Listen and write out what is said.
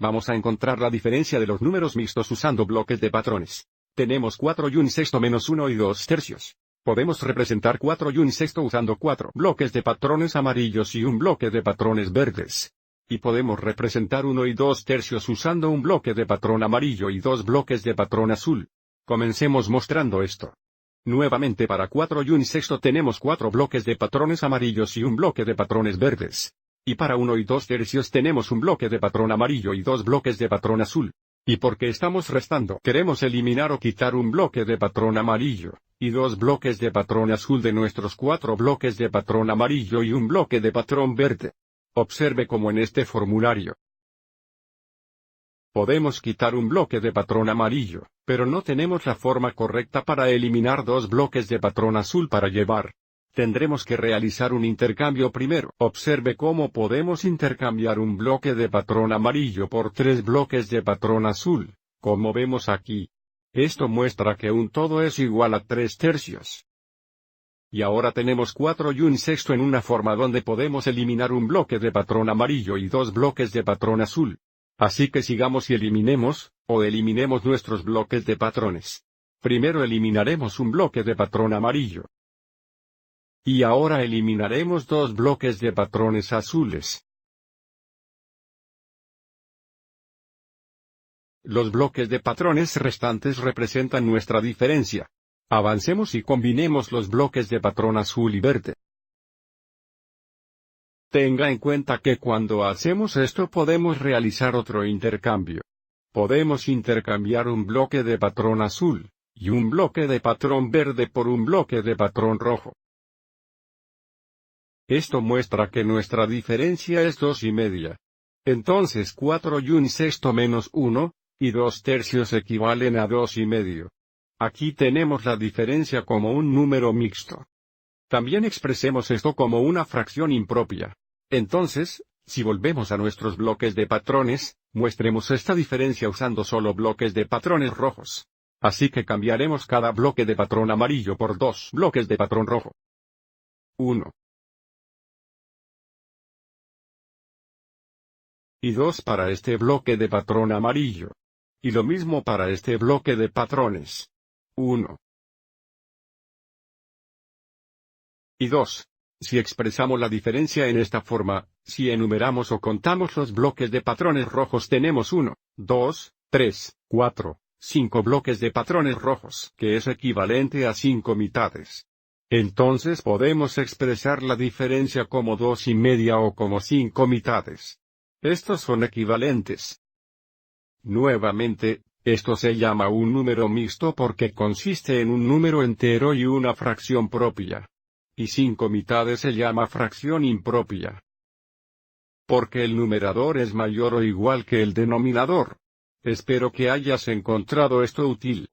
Vamos a encontrar la diferencia de los números mixtos usando bloques de patrones. Tenemos 4 y un sexto menos 1 y 2 tercios. Podemos representar 4 y un sexto usando 4 bloques de patrones amarillos y un bloque de patrones verdes. Y podemos representar 1 y 2 tercios usando un bloque de patrón amarillo y 2 bloques de patrón azul. Comencemos mostrando esto. Nuevamente para 4 y un sexto tenemos 4 bloques de patrones amarillos y un bloque de patrones verdes. Y para 1 y 2 tercios tenemos un bloque de patrón amarillo y 2 bloques de patrón azul. Y porque estamos restando, queremos eliminar o quitar un bloque de patrón amarillo, y 2 bloques de patrón azul de nuestros 4 bloques de patrón amarillo y un bloque de patrón verde. Observe como en este formulario. Podemos quitar un bloque de patrón amarillo, pero no tenemos la forma correcta para eliminar 2 bloques de patrón azul para llevar. Tendremos que realizar un intercambio primero. Observe cómo podemos intercambiar un bloque de patrón amarillo por 3 bloques de patrón azul, como vemos aquí. Esto muestra que un todo es igual a 3 tercios. Y ahora tenemos 4 y un sexto en una forma donde podemos eliminar un bloque de patrón amarillo y 2 bloques de patrón azul. Así que sigamos y eliminemos nuestros bloques de patrones. Primero eliminaremos un bloque de patrón amarillo. Y ahora eliminaremos 2 bloques de patrones azules. Los bloques de patrones restantes representan nuestra diferencia. Avancemos y combinemos los bloques de patrón azul y verde. Tenga en cuenta que cuando hacemos esto podemos realizar otro intercambio. Podemos intercambiar un bloque de patrón azul, y un bloque de patrón verde por un bloque de patrón rojo. Esto muestra que nuestra diferencia es 2,5. Entonces 4 y un sexto menos 1, y 2 tercios equivalen a 2,5. Aquí tenemos la diferencia como un número mixto. También expresemos esto como una fracción impropia. Entonces, si volvemos a nuestros bloques de patrones, muestremos esta diferencia usando solo bloques de patrones rojos. Así que cambiaremos cada bloque de patrón amarillo por 2 bloques de patrón rojo. 1. Y 2 para este bloque de patrón amarillo. Y lo mismo para este bloque de patrones. 1. Y 2. Si expresamos la diferencia en esta forma, si enumeramos o contamos los bloques de patrones rojos tenemos 1, 2, 3, 4, 5 bloques de patrones rojos, que es equivalente a 5 mitades. Entonces podemos expresar la diferencia como 2,5 o como 5 mitades. Estos son equivalentes. Nuevamente, esto se llama un número mixto porque consiste en un número entero y una fracción propia. Y 5 mitades se llama fracción impropia. Porque el numerador es mayor o igual que el denominador. Espero que hayas encontrado esto útil.